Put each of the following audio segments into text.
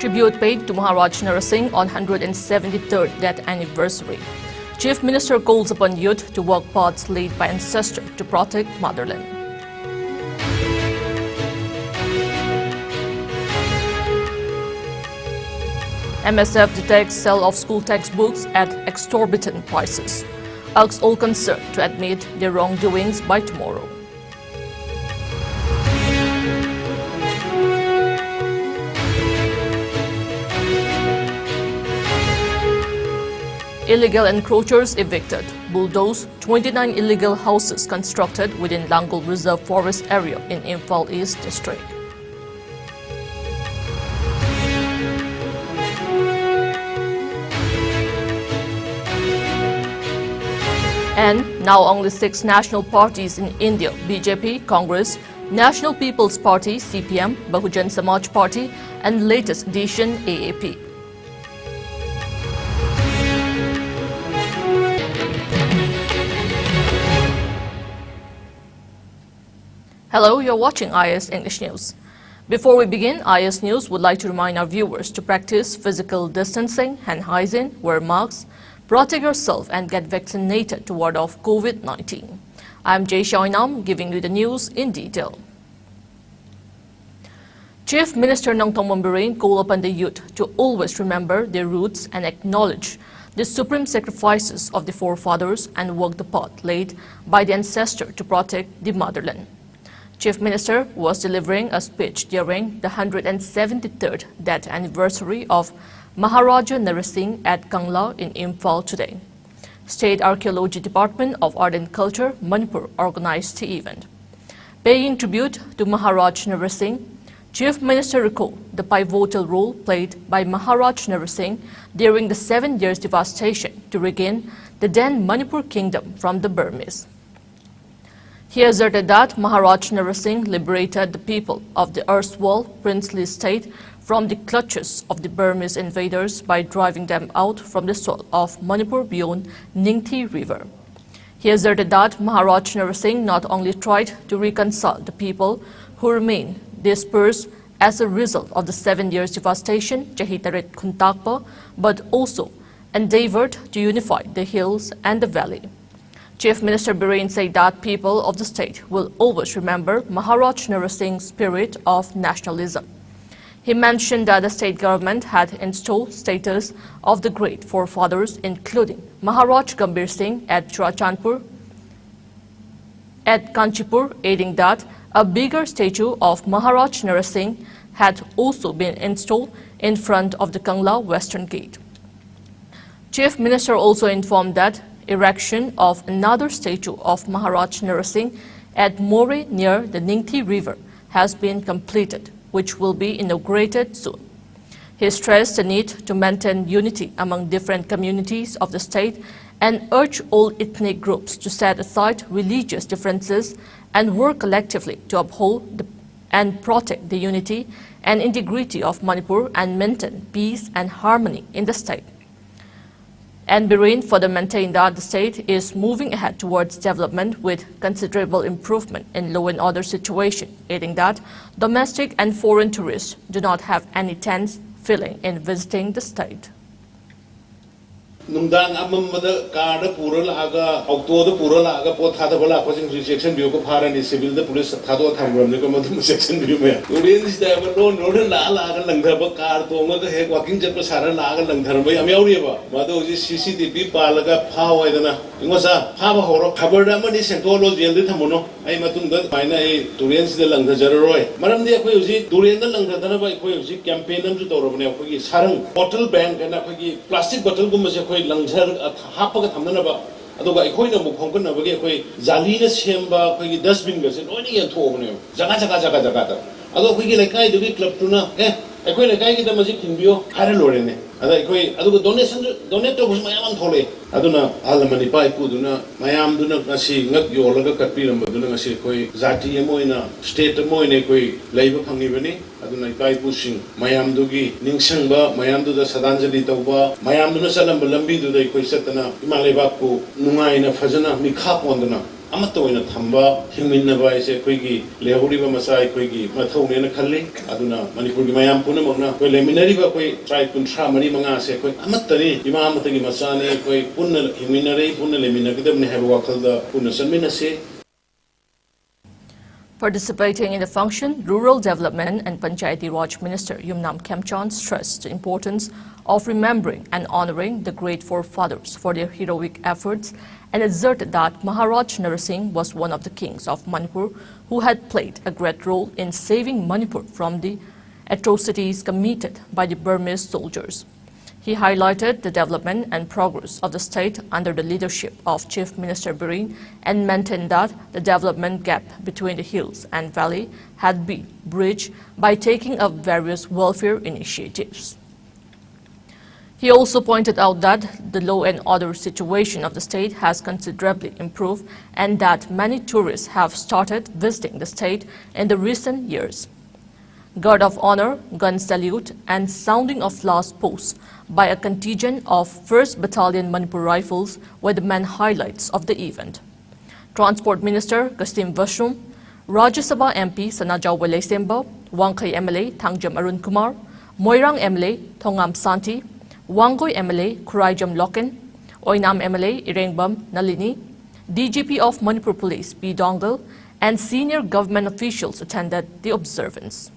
Tribute paid to Maharaj Narasingh on 173rd death anniversary. Chief Minister calls upon youth to walk paths laid by ancestors to protect motherland. MSF detects sale of school textbooks at exorbitant prices. Asks all concerned to admit their wrongdoings by tomorrow. Illegal encroachers evicted. Bulldoze 29 illegal houses constructed within Langol Reserve Forest area in Imphal East District. And now only 6 national parties in India: BJP, Congress, National People's Party, CPM, Bahujan Samaj Party, and latest addition AAP. Hello, you're watching IS English News. Before we begin, IS News would like to remind our viewers to practice physical distancing, hand hygiene, wear masks, protect yourself and get vaccinated to ward off COVID-19. I'm JESSIA OINAM giving you the news in detail. Chief Minister Nongthong Birain called upon the youth to always remember their roots and acknowledge the supreme sacrifices of the forefathers and walk the path laid by the ancestor to protect the motherland. Chief Minister was delivering a speech during the 173rd death anniversary of Maharaja Narasingh at Kangla in Imphal today. State Archaeology Department of Art and Culture, Manipur organized the event. Paying tribute to Maharaj Narasingh, Chief Minister recalled the pivotal role played by Maharaj Narasingh during the 7 years devastation to regain the then Manipur kingdom from the Burmese. He asserted that Maharaj Narasingh liberated the people of the erstwhile princely state from the clutches of the Burmese invaders by driving them out from the soil of Manipur beyond Ningthi River. He asserted that Maharaj Narasingh not only tried to reconcile the people who remained dispersed as a result of the 7 years devastation, Chahitarit Khuntakpa, but also endeavored to unify the hills and the valley. Chief Minister Birain said that people of the state will always remember Maharaj Narasingh's spirit of nationalism. He mentioned that the state government had installed statues of the great forefathers, including Maharaj Gambhir Singh at Churachandpur, at Kanchipur, adding that a bigger statue of Maharaj Narasingh had also been installed in front of the Kangla Western Gate. Chief Minister also informed that erection of another statue of Maharaj Narasingh at More near the Ningthi River has been completed, which will be inaugurated soon. He stressed the need to maintain unity among different communities of the state and urged all ethnic groups to set aside religious differences and work collectively to uphold and protect the unity and integrity of Manipur and maintain peace and harmony in the state. And Birain further maintained that the state is moving ahead towards development with considerable improvement in law and order situation, adding that domestic and foreign tourists do not have any tense feeling in visiting the state. Nungdang amamada kada pura laga auto the pura laga pot hada bala posing rejection view ko phara ni civil the police thado thamram ne ko madum section view me audience is there but no la laga langdar ba car to ma he walking jet pa sara laga langdar ba am yauri ba mado ji cctv pa laga pha wai dana ingosa pha ba horo khabar da ma ni sentolo jail de thamono ai matung da paina ai audience de langdar jaroi maram de khoi ji durian da langdar dana ba khoi ji campaign am ju tawro bane khoi sarang bottle ban kana khoi plastic bottle gum se khoi langjar happa ka thamna ba aduga ikoi na mukhong kan ba ge khoi jali na semba khoi dustbin ga se loi yan tho bane jaga ta ado khoi gi laikai du gi club tu na ikoi laikai gi da maji thinbio hare lore ne ada koi adu donation donate to bus mayam thole aduna alamani pai pu duna mayam duna ngasi ngak yolaga katpiram duna ngasi koi jati emoina state emoine koi leiba phangi bani aduna pai pu sing mayam dugi ningsangba mayam du da sadanjali tawba mayam duna salam lambi du dai koi satana imalai ba ku nungaina fajana mikha pondana amata oina thamba hingminna ba ise koi gi lehuri ba masai koi gi mathau ne na khalli aduna manipur gi mayam puna magna koi leminari ba koi try kuntra mari manga se koi amatani ima amata gi masane koi punna hingminare punna lemina gidam ne have wakal da punna sanmina se. Participating in the function, Rural Development and Panchayati Raj Minister Yumnam Khemchand stressed the importance of remembering and honoring the great forefathers for their heroic efforts and asserted that Maharaj Narsingh was one of the kings of Manipur who had played a great role in saving Manipur from the atrocities committed by the Burmese soldiers. He highlighted the development and progress of the state under the leadership of Chief Minister Bireen and maintained that the development gap between the hills and valley had been bridged by taking up various welfare initiatives. He also pointed out that the law and order situation of the state has considerably improved and that many tourists have started visiting the state in the recent years. Guard of honor, gun salute and sounding of last posts by a contingent of 1st Battalion Manipur Rifles were the main highlights of the event. Transport Minister Kasim Vashrum, Rajya Sabha MP Sanajau Walaisemba, Wangkai MLA Thangjam Arun Kumar, Moirang MLA Thongam Santi, Wangoi MLA Kuraijam Loken, Oinam MLA Irengbam Nalini, DGP of Manipur Police B. Dongal, and senior government officials attended the observance.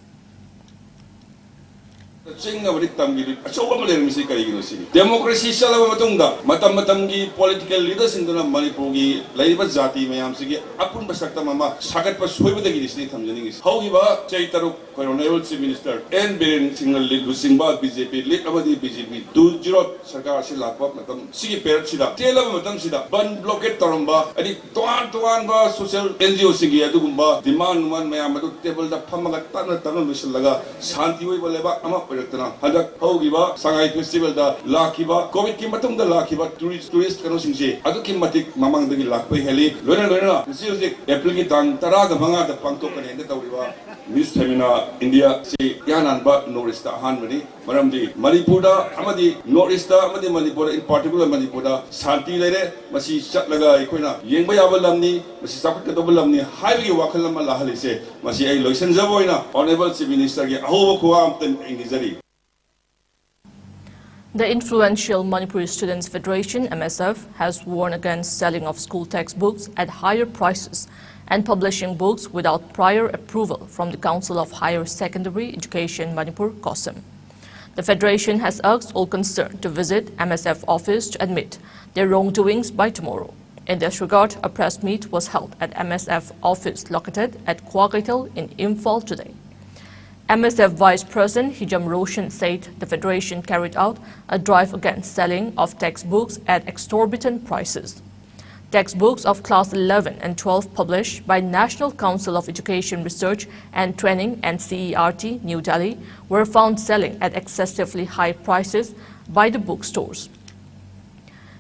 Democracy salaba matungda matam-matamgi political leaders induna Manipurgi laiba jati mayam sige apun basakta mama sagat pa soibadagi disni thamjani is haugiba chaitaru honorable chief minister N Biren single lead singba BJP lead abadi BJP 20 sarkar se lakpa matam sige perat sida telaba matam sida ban blockade taramba adi tuan ba social NGO sige adugumba demand one mayam adu table da phamaga tanna lusilaga shanti oi baleba ama hadak haugiba sangai festival da lakiba covid ki matung da lakiba tourist kano singse adu ki matik mamang dagi lakpai heli loina sisi april ki tang taraga manga da pangtok kan ende tawriba miss femina india si yanan ba norista han mani maramdi manipura amadi norista amadi manipura in particular manipura shanti lere masi chatlaga ikoina yengba yaba lamni masi sakut ka lamni haibi wakal lam la halise masi ai loisan jaboina honorable chief minister ki ahoba khuwa amten ingizari. The influential Manipuri Students Federation (MSF) has warned against selling of school textbooks at higher prices and publishing books without prior approval from the Council of Higher Secondary Education Manipur (COSM). The federation has asked all concerned to visit MSF office to admit their wrongdoings by tomorrow. In this regard, a press meet was held at MSF office located at Kwagaital in Imphal today. MSF Vice President Hijam Roshan said the federation carried out a drive against selling of textbooks at exorbitant prices. Textbooks of class 11 and 12 published by National Council of Education Research and Training and CERT, New Delhi, were found selling at excessively high prices by the bookstores.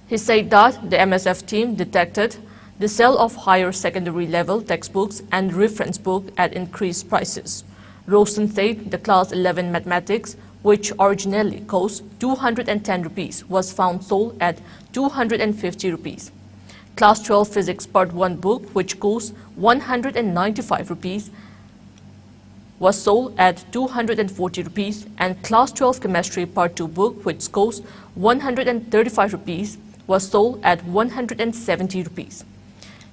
He said that the MSF team detected the sale of higher secondary level textbooks and reference books at increased prices. Roshan said the class 11 mathematics, which originally cost 210 rupees, was found sold at 250 rupees. Class 12 physics part 1 book, which cost 195 rupees, was sold at 240 rupees, and class 12 chemistry part 2 book, which cost 135 rupees, was sold at 170 rupees.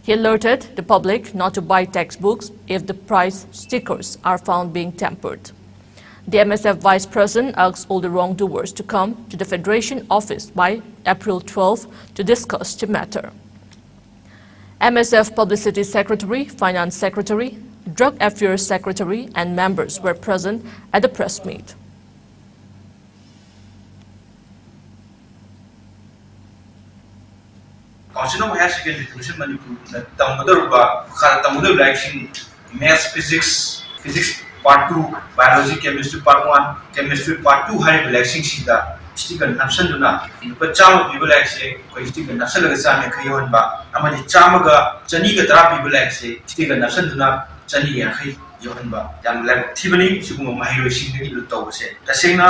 He alerted the public not to buy textbooks if the price stickers are found being tampered. The MSF Vice President asked all the wrongdoers to come to the Federation office by April 12 to discuss the matter. MSF Publicity Secretary, Finance Secretary, Drug Affairs Secretary and members were present at the press meet. Council of Higher Secondary Education Manipur, Tamudaru like Maths, Physics Part 2, Biology, Chemistry Part 1, Chemistry Part 2, Higher Relaxing Sida, sticker napsanduna inupa chama people like say koi sticker napsalaga chame khayon ba amadi chama ga chani ga tara people like say sticker napsanduna chani ya khai yon ba yam like thibani siguma mahiro singni lu tawse tasena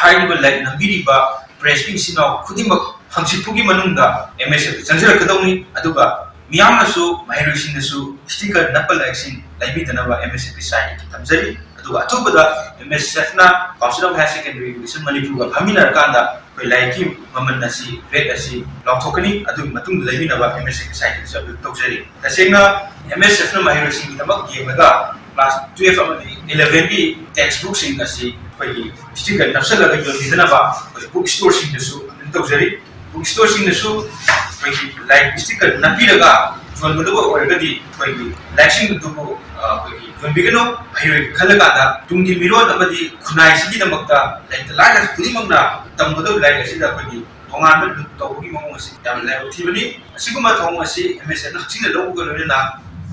high like nambiri ba pressing sino khudimak hangsipugi manungda MSF sanjira kadawni aduga miyamnasu mahiro singnasu sticker napal action laibi danaba MSF side tamjari aduga atubada MSF na Council of Higher Secondary Education Manipur ga phamina kanda koi laiki maman nasi grade asi lokthokani adu matung laibina ba MSF site sa tawjari tasena MSF na mahiro sing tamak yemaga class 12 amadi 11 ki textbook sing asi koi sticker napsalaga yodina ba book store sing su tawjari book store sing su koi like sticker napiraga jonbodo orgadi koi laxing dubo koi jonbigano mahiro khalaka tungdi mirod amadi khunai sigi damakta like the line pudimangna tambodo like asida koi tongan tawgi mong asi yam level thibani asiguma thong asi MSN china logo na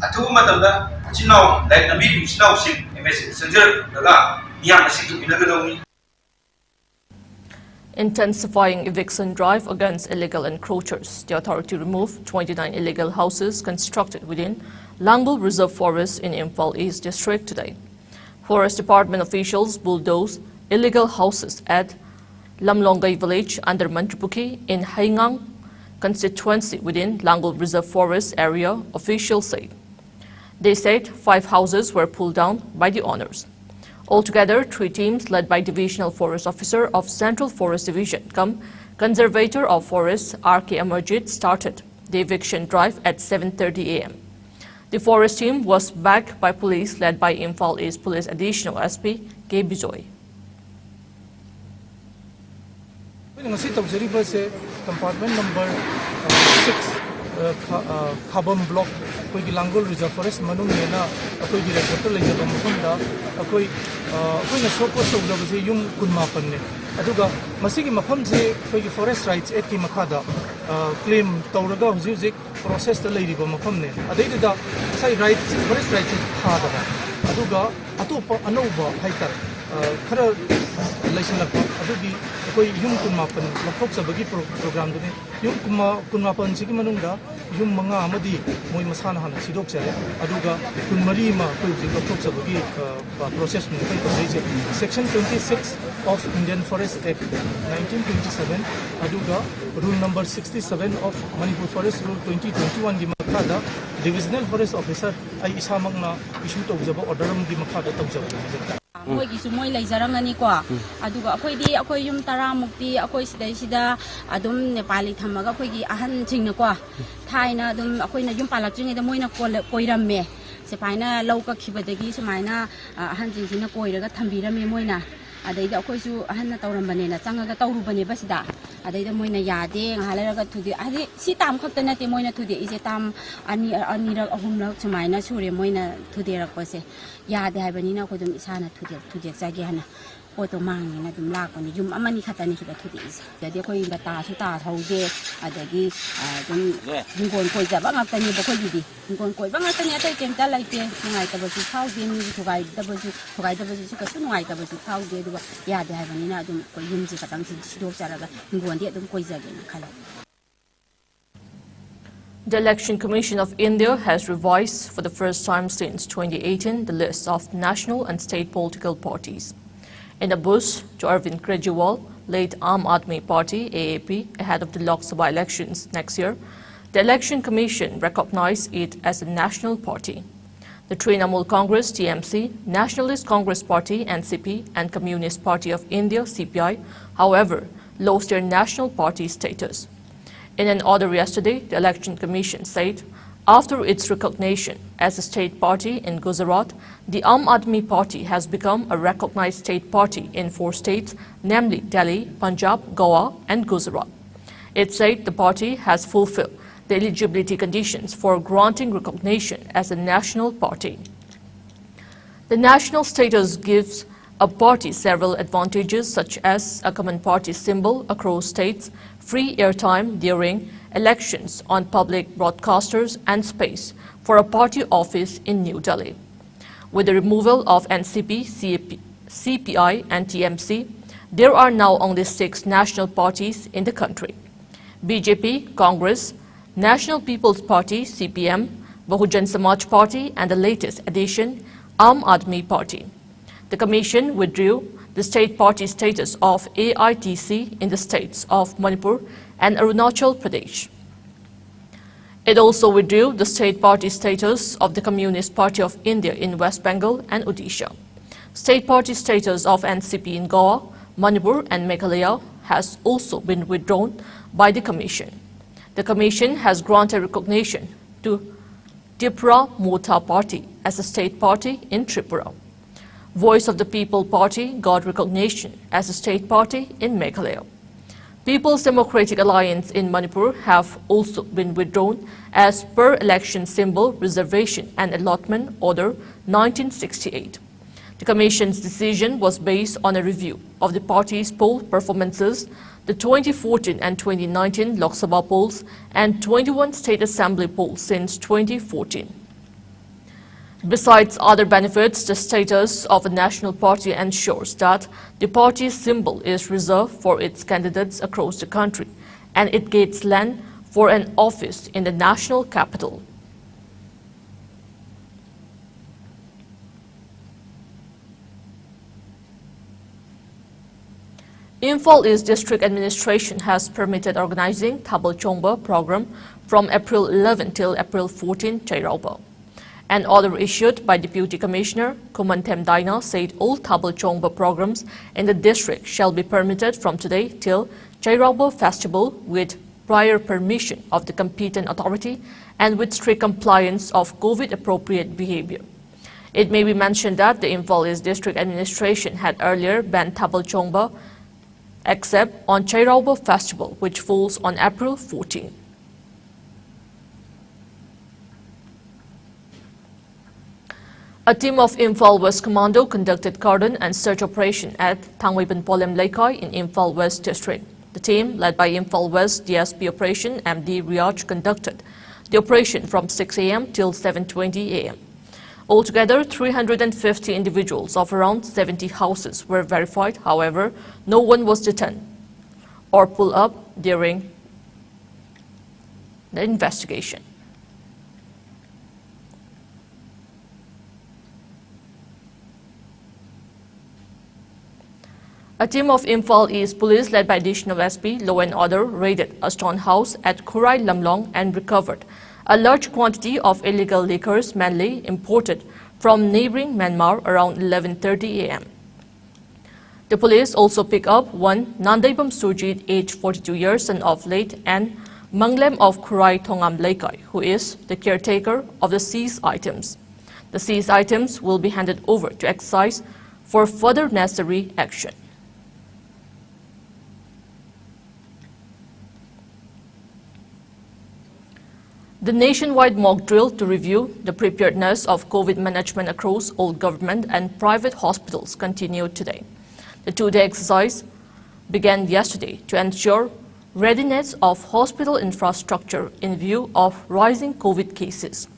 athu matamda chinaw like nabi chinaw sin MSN sanjir daga yang asitu inagadawni. Intensifying eviction drive against illegal encroachers, the authority removed 29 illegal houses constructed within Langul Reserve Forest in Imphal East District today. Forest Department officials bulldozed illegal houses at Lamlongai village under Mantripuki in Haingang constituency within Langul Reserve Forest area, officials said. They said 5 houses were pulled down by the owners. Altogether, 3 teams led by Divisional Forest Officer of Central Forest Division, Conservator of Forests R.K. Amarjit started the eviction drive at 7:30 a.m. The forest team was backed by police led by Imphal East Police Additional SP K. Bijoy. Compartment number 6 Khabam block koi Langul Reserve Forest manung na akoi gi reporter le jabam khunda akoi na sopo sogla base yum kunmapan ne aduga masigi mafam je koi gi forest rights act ki makhada claim tawraga huzik process ta leiriba mafam ne adai da sai rights forest rights khada aduga atopa anova haitar khara laisanlakpa adugi koi yum kunmapan lakhok sabagi program dune yum kunmapan sigi manungda yum manga amadi moi masana hana sidok chare aduga kunmari ma koi jing lakhok sabagi process mu kai ko section 26 of Indian Forest Act 1927 aduga rule number 67 of Manipur Forest Rule 2021 gi makhada divisional forest officer ai isamang na issue tawjaba order gi makhada tawjaba Moi gi su moi lai zarangani kwa aduga akoi yum tara mukti akoi sida adum Nepali thamaga akoi gi ahan chingna kwa thaina adum akoi na yum palakjing da moina koiramme se paina lauka khibadagi sumaina ahan jingina koiraga thambirame moina adaida akoi su ahan na tawrambane na changaga tawrubane basida adaida moina yade nghalaraga thudi adi si tam khakta na te moina thudi ise tam ani ra ahumla sumaina sure moina thudi rakpase yade haibani na kodum isana thudi jage hana poto mangi na dum la ko ni jum amani khatani khida thudi ise jadi koi ga ta su ta thaude adagi dum ngon koi jaba ngakani ba koi di ngon koi ba ngakani atai kemta laite ngai ta basu thaude ni thugai da basu su ka su ngai ta basu thaude du yade haibani na dum koi yum ji katang si sidok charaga ngon di dum koi jage na khala. The Election Commission of India has revised for the first time since 2018 the list of national and state political parties. In a boost to Arvind Kejriwal, late Aam Aadmi Party AAP ahead of the Lok Sabha elections next year, the Election Commission recognized it as a national party. The Trinamool Congress TMC, Nationalist Congress Party NCP and Communist Party of India CPI, however, lost their national party status. In an order yesterday, the Election Commission said, after its recognition as a state party in Gujarat, the Aam Aadmi Party has become a recognized state party in 4 states, namely Delhi, Punjab, Goa and Gujarat. It said the party has fulfilled the eligibility conditions for granting recognition as a national party. The national status gives a party several advantages such as a common party symbol across states, free airtime during elections on public broadcasters and space for a party office in New Delhi. With the removal of NCP, CPI and TMC, There are now only 6 national parties in the country: BJP, Congress, National People's Party, CPM, Bahujan Samaj Party, and the latest addition, Aam Aadmi Party. The Commission withdrew the state party status of AITC in the states of Manipur and Arunachal Pradesh. It also withdrew the state party status of the Communist Party of India in West Bengal and Odisha. State party status of NCP in Goa, Manipur and Meghalaya has also been withdrawn by the Commission. The Commission has granted recognition to Tripura Mota Party as a state party in Tripura. Voice of the People Party got recognition as a state party in Meghalaya. People's Democratic Alliance in Manipur have also been withdrawn as per election symbol reservation and allotment order 1968. The Commission's decision was based on a review of the party's poll performances, the 2014 and 2019 Lok Sabha polls, and 21 state assembly polls since 2014. Besides other benefits, the status of a national party ensures that the party's symbol is reserved for its candidates across the country, and it gets land for an office in the national capital. Imphal East District Administration has permitted organizing Thabal Chongba program from April 11 till April 14, Chairauba. An order issued by Deputy Commissioner Kumantem Daina said all Thabal Chongba programs in the district shall be permitted from today till Chairauba festival with prior permission of the competent authority and with strict compliance of COVID-appropriate behavior. It may be mentioned that the Imphal East District Administration had earlier banned Thabal Chongba except on Chairauba festival, which falls on April 14. A team of Imphal West Commando conducted cordon and search operation at Thangweipan Polem Laikai in Imphal West District. The team, led by Imphal West DSP Operation MD Riyaj, conducted the operation from 6 a.m. till 7:20 a.m. Altogether, 350 individuals of around 70 houses were verified. However, no one was detained or pulled up during the investigation. A team of Imphal East Police, led by Additional SP Law and Order, raided a stone house at Khurai Lamlong and recovered a large quantity of illegal liquors, mainly imported from neighboring Myanmar, around 11:30 a.m. The police also picked up one Nandaibam Surjit, aged 42 years, son of late, and Manglem of Khurai Thongam Laikai, who is the caretaker of the seized items. The seized items will be handed over to excise for further necessary action. The nationwide mock drill to review the preparedness of COVID management across all government and private hospitals continued today. The two-day exercise began yesterday to ensure readiness of hospital infrastructure in view of rising COVID cases.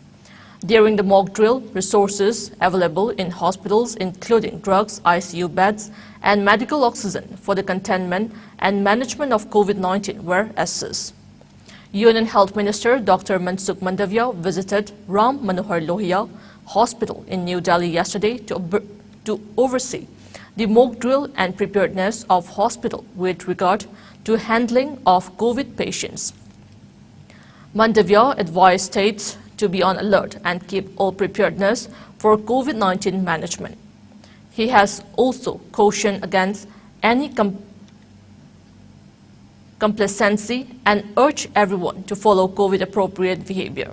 During the mock drill, resources available in hospitals, including drugs, ICU beds, and medical oxygen for the containment and management of COVID-19 were assessed. Union Health Minister Dr. Mansukh Mandavia visited Ram Manohar Lohia Hospital in New Delhi yesterday to oversee the mock drill and preparedness of hospital with regard to handling of COVID patients. Mandavia advised states to be on alert and keep all preparedness for COVID-19 management. He has also cautioned against any complacency and urged everyone to follow COVID-appropriate behavior.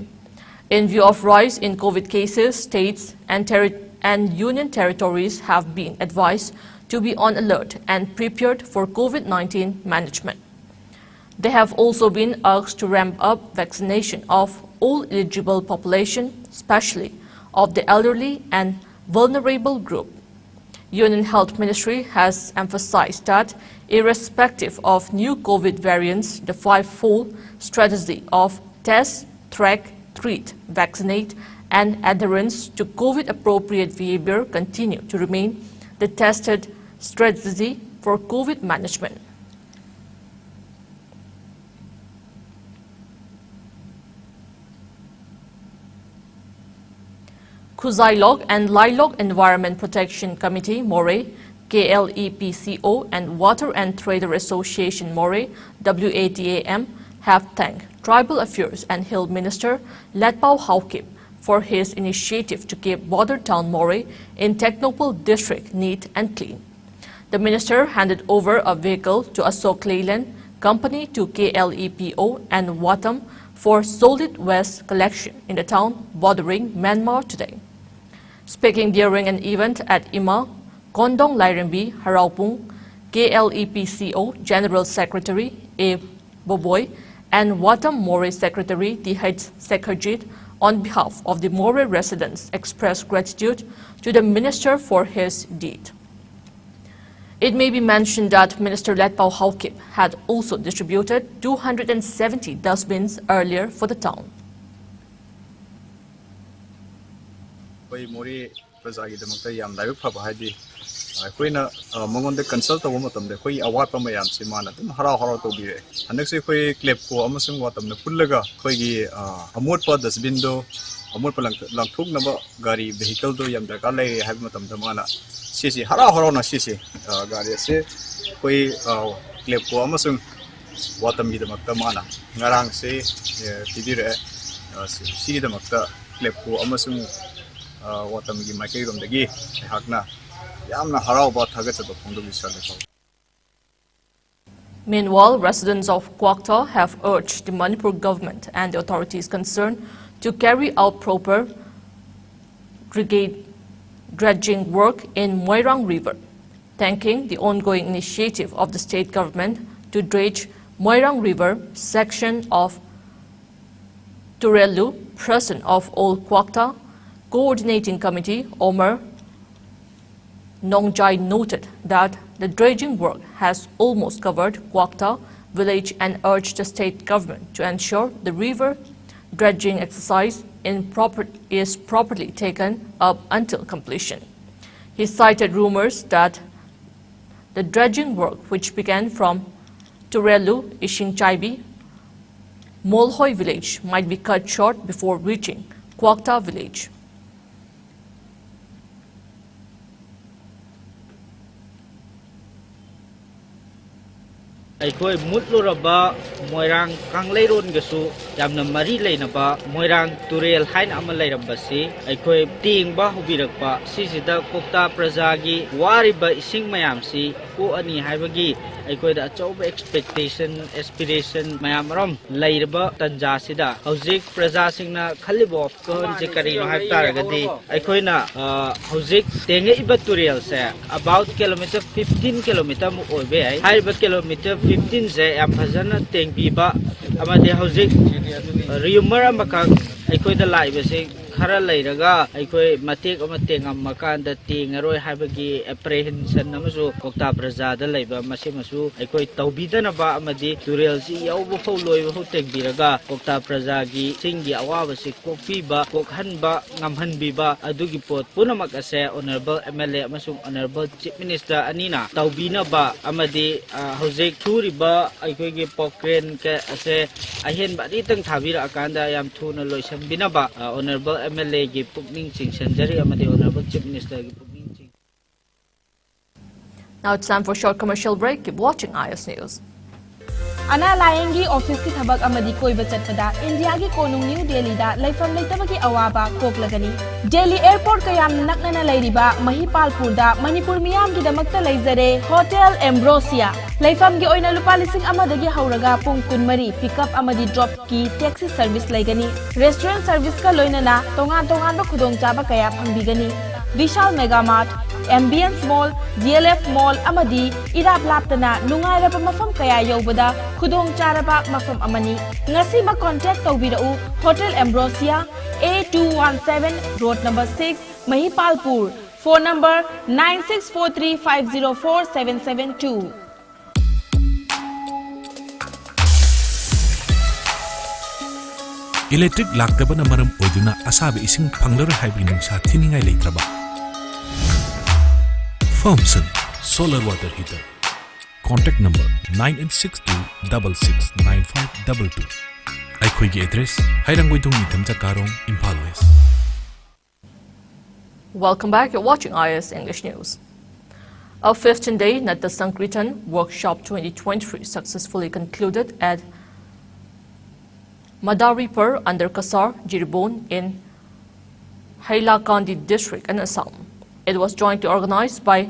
In view of rise in COVID cases, states and union territories have been advised to be on alert and prepared for COVID-19 management. They have also been asked to ramp up vaccination of all eligible population, especially of the elderly and vulnerable group. Union Health Ministry has emphasized that irrespective of new COVID variants, the five-fold strategy of test, track, treat, vaccinate, and adherence to COVID-appropriate behavior continue to remain the tested strategy for COVID management. Kuzailog and Lailog Environment Protection Committee, Moray, KLEPCO and Water and Trader Association, Moray, WATAM, have thanked Tribal Affairs and Hill Minister Letpao Haukip for his initiative to keep border town Moray in Technopole district neat and clean. The minister handed over a vehicle to Asok Leyland Company to KLEPO and Watam for solid waste collection in the town bordering Myanmar today. Speaking during an event at Ima, Kondong Lairenbi Haraupung, KLEPCO General Secretary A. Boboy and Watam Moray Secretary D.H. Sekharjit, on behalf of the Moray residents, expressed gratitude to the minister for his deed. It may be mentioned that Minister Letpao Haukip had also distributed 270 dustbins earlier for the town. Moray Prajagi Damakta Yam Live Pabahadi. Queen among the consult of Womatum, the Quay award from Mayam Simana, Hara to be. And next way clip for Amazon Watam, the Pulaga, Quay a more pod that's window, a more Lantuk number, Gary vehicle to Yam the Gale, have Matam Damana. Sisi, Hara Horona Sisi, Gary say, Quay clip for Amazon Watam the Mactamana. Narang say, Tidire, see the Macta clip for Amazon Watam Gimakay on the Gay, Hagna. Meanwhile, residents of Quokta have urged the Manipur government and the authorities concerned to carry out proper dredging work in Moirang River, thanking the ongoing initiative of the state government to dredge Moirang River section of Turelu. President of Old Quokta Coordinating Committee, Omar Nongjai, noted that the dredging work has almost covered Quokta village and urged the state government to ensure the river dredging exercise is properly taken up until completion. He cited rumors that the dredging work, which began from Turelu, Ishingchaibi, Molhoi village, might be cut short before reaching Quokta village. Aikoi mutluraba Moirang Kangleiron gasu yamna mari leinaba Moirang Turel hain ama leirambasi aikoi tingba hubirakpa sisida Quokta Prajagi wariba ising mayamsi ko ani haibagi aikoi da achauba expectation aspiration mayamram leiraba tanjasida hojik praja singna khalibo kon je karino haibtaragadi aikoi na hojik tenge iba Turel se about kilometer 15 kilometer mu oibe ai haiba kilometer 15 se am phajana tengbiba amade hojik rumor amaka aikoi da laibe se khara leiraga aikoi matek ama tengam makanda tengaroi habagi apprehension amasu Quokta Praja da leiba masimasu aikoi taubidana ba amadi Turel si yaubo fo loiba ho tengbiraga Quokta Praja gi singi awaba si kokpiba kokhanba ngamhanbiba adugi pot punamak ase honorable MLA amasung honorable chief minister anina taubina ba amadi hojik thuriba aikoi gi pokren ke ase ahen ba ri tang thabira akanda yam thuna loisambina ba honorable MLA gi pukning ching sanjari amadi honorable chief minister gi pukning ching. Now it's time for a short commercial break. Keep watching IS News. Ana Layengi office ki thabak amadi koiba chatpada India gi konung New Delhi da laifam leitabagi awaba koklagani. Delhi airport kayam naknana leiriba Mahipalpur da Manipur miyam gi damakta leizare Hotel Ambrosia. Laifam gi oina lupa lising amadagi hauraga pung kunmari pickup amadi drop ki taxi service laigani. Restaurant service ka loinana tongan ba khudong chaba kaya phangbigani. Vishal Mega Mart, Ambience Mall, DLF Mall amadi irap laptana nungairaba mafam kaya yobada khudong charaba mafam amani. Ngasi ma contact tawbirau Hotel Ambrosia A217 Road number 6 Mahipalpur. Phone number 9643504772. Electric laktabana maram oiduna asabe ising panglara hybrid nungsa thiningai leitraba. Thompson Solar Water Heater contact number 9862669522. Aikhoigi address Hairangwaidong Nitham Chakarong, Imphal West. Welcome back. You're watching IS English News. A 15-day Natta Sankirtan Workshop 2023 successfully concluded at Madaripur under Kasar, Jiribon in Hailakandi district in Assam. It was jointly organized by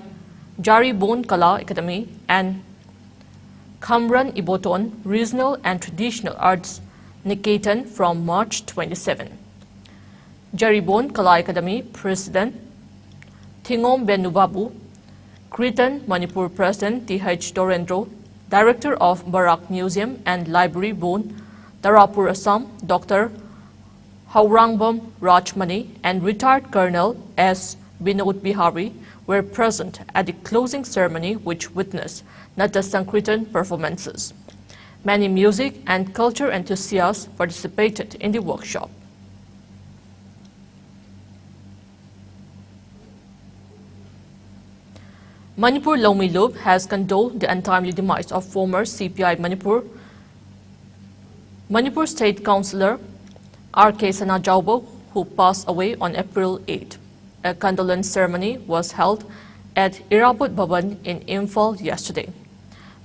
Jaribon Kala Academy and Kamran Iboton Regional and Traditional Arts Niketan from March 27. Jaribon Kala Academy President Thingom Benubabu, Kritan Manipur President T.H. Dorendro, Director of Barak Museum and Library Bon, Tarapur Assam, Dr. Haurangbam Rajmani and retired Colonel S. Binod Bihari were present at the closing ceremony which witnessed Natta Sankirtan performances. Many music and culture enthusiasts participated in the workshop. Manipur Lomi Lub has condoled the untimely demise of former CPI Manipur State Councillor R.K. Sanajaubo, who passed away on April 8. A condolence ceremony was held at Irabut Bhavan in Imphal yesterday.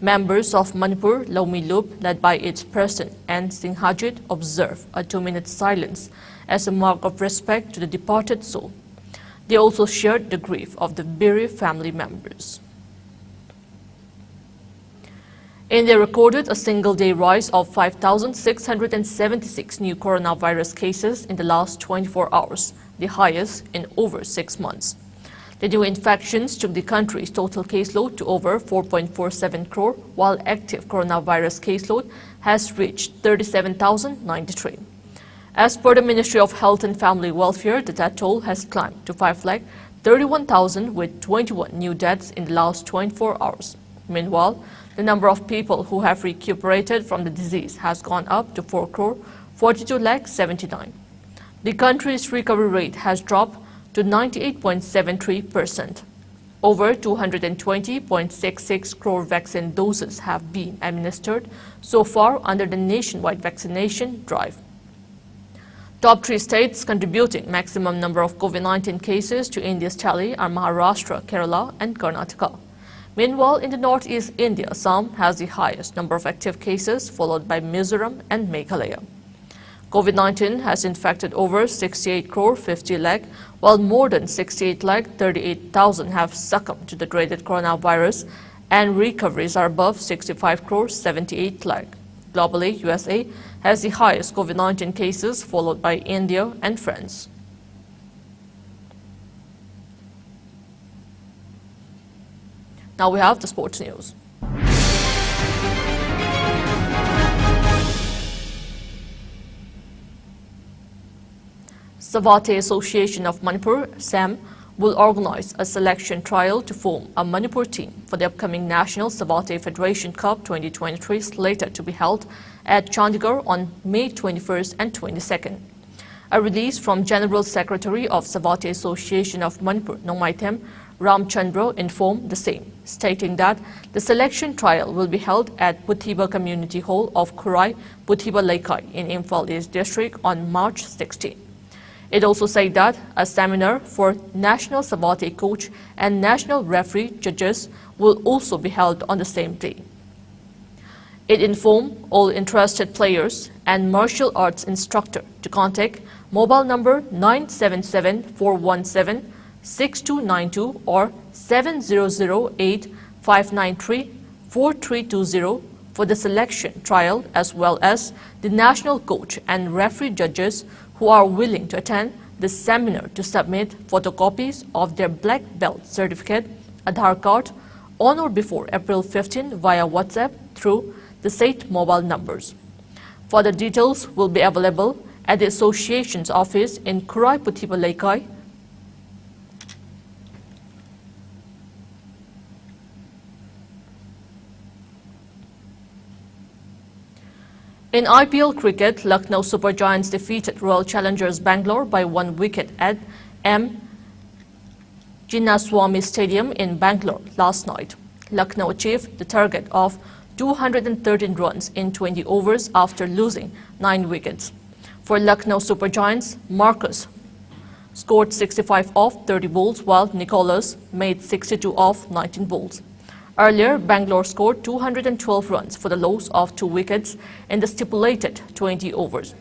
Members of Manipur Lomi Lub, led by its president N. Singhajit, observed a 2-minute silence as a mark of respect to the departed soul. They also shared the grief of the bereaved family members. India recorded a single-day rise of 5,676 new coronavirus cases in the last 24 hours, the highest in over 6 months. The new infections took the country's total caseload to over 4.47 crore, while active coronavirus caseload has reached 37,093. As per the Ministry of Health and Family Welfare, the death toll has climbed to 5,31,000 with 21 new deaths in the last 24 hours. Meanwhile, the number of people who have recuperated from the disease has gone up to 4,42,79. The country's recovery rate has dropped to 98.73%. Over 220.66 crore vaccine doses have been administered so far under the nationwide vaccination drive. Top 3 states contributing maximum number of COVID-19 cases to India's tally are Maharashtra, Kerala and Karnataka. Meanwhile, in the northeast India, Assam has the highest number of active cases, followed by Mizoram and Meghalaya. COVID-19 has infected over 68 crore 50 lakh, while more than 68 lakh 38,000 have succumbed to the dreaded coronavirus, and recoveries are above 65 crore 78 lakh. Globally, USA has the highest COVID-19 cases, followed by India and France. Now we have the sports news. Savate Association of Manipur, SAM, will organize a selection trial to form a Manipur team for the upcoming National Savate Federation Cup 2023 slated to be held at Chandigarh on May 21st and 22nd. A release from General Secretary of Savate Association of Manipur, Nongmaitem Ramchandra, informed the same, stating that the selection trial will be held at Puthiba Community Hall of Kurai, Puthiba Laikai in Imphal East District on March 16. It also said that a seminar for national Savate coach and national referee judges will also be held on the same day. It informed all interested players and martial arts instructor to contact mobile number 977-417-6292 or 7008-593-4320 for the selection trial, as well as the national coach and referee judges who are willing to attend the seminar to submit photocopies of their black belt certificate, Aadhaar card, on or before April 15 via WhatsApp through the said mobile numbers. Further details will be available at the association's office in Kurai Puthiba Laikai. In IPL cricket, Lucknow Super Giants defeated Royal Challengers Bangalore by 1 wicket at M. Jinnaswamy Stadium in Bangalore last night. Lucknow achieved the target of 213 runs in 20 overs after losing 9 wickets. For Lucknow Super Giants, Marcus scored 65 off 30 balls, while Nicholas made 62 off 19 balls. Earlier, Bangalore scored 212 runs for the loss of 2 wickets in the stipulated 20 overs.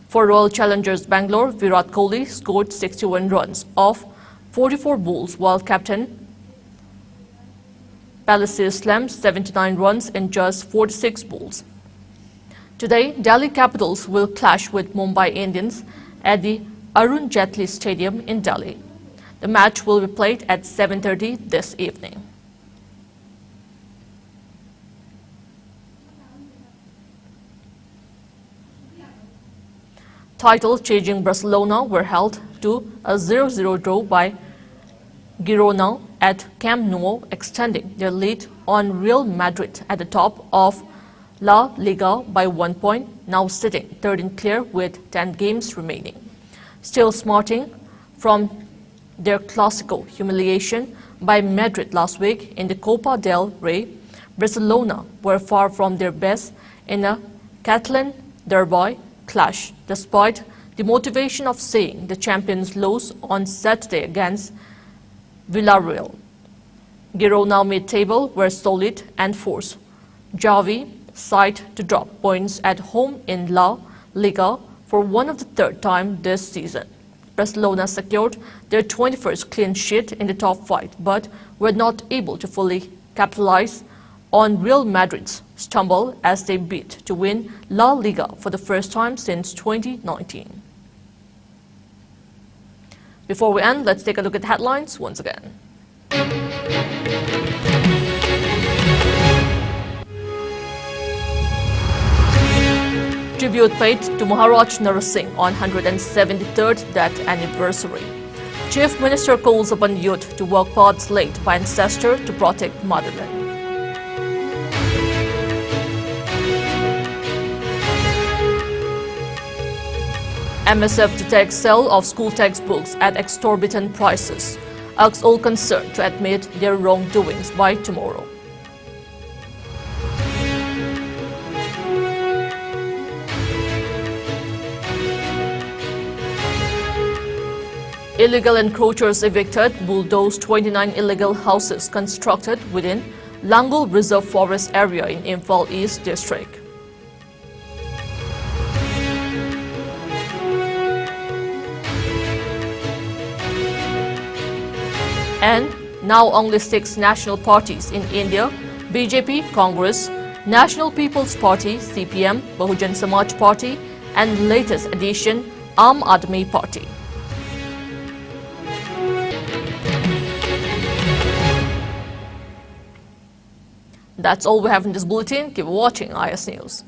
For Royal Challengers Bangalore, Virat Kohli scored 61 runs off 44 balls, while captain Palacios slammed 79 runs in just 46 balls. Today, Delhi Capitals will clash with Mumbai Indians at the Arun Jaitley Stadium in Delhi. The match will be played at 7:30 this evening. Title-chasing Barcelona were held to a 0-0 draw by Girona at Camp Nou, extending their lead on Real Madrid at the top of La Liga by 1 point, now sitting third in clear with 10 games remaining. Still smarting from their Clásico humiliation by Madrid last week in the Copa del Rey, Barcelona were far from their best in a Catalan derby clash, despite the motivation of seeing the champions lose on Saturday against Villarreal. Girona mid-table were solid and forced Xavi side to drop points at home in La Liga for one of the third time this season. Barcelona secured their 21st clean sheet in the top 5, but were not able to fully capitalize on Real Madrid's stumble as they beat to win La Liga for the first time since 2019. Before we end, let's take a look at headlines once again. Tribute paid to Maharaj Narasingh on 173rd death anniversary. Chief Minister calls upon youth to walk paths laid by ancestors to protect motherland. MSF detects sale of school textbooks at exorbitant prices. Asks all concerned to admit their wrongdoings by tomorrow. Illegal encroachers evicted, bulldozed 29 illegal houses constructed within Langul Reserve Forest area in Imphal East District. And now only 6 national parties in India: BJP, Congress, National People's Party, CPM, Bahujan Samaj Party, and latest addition, Aam Aadmi Party. That's all we have in this bulletin. Keep watching IS News.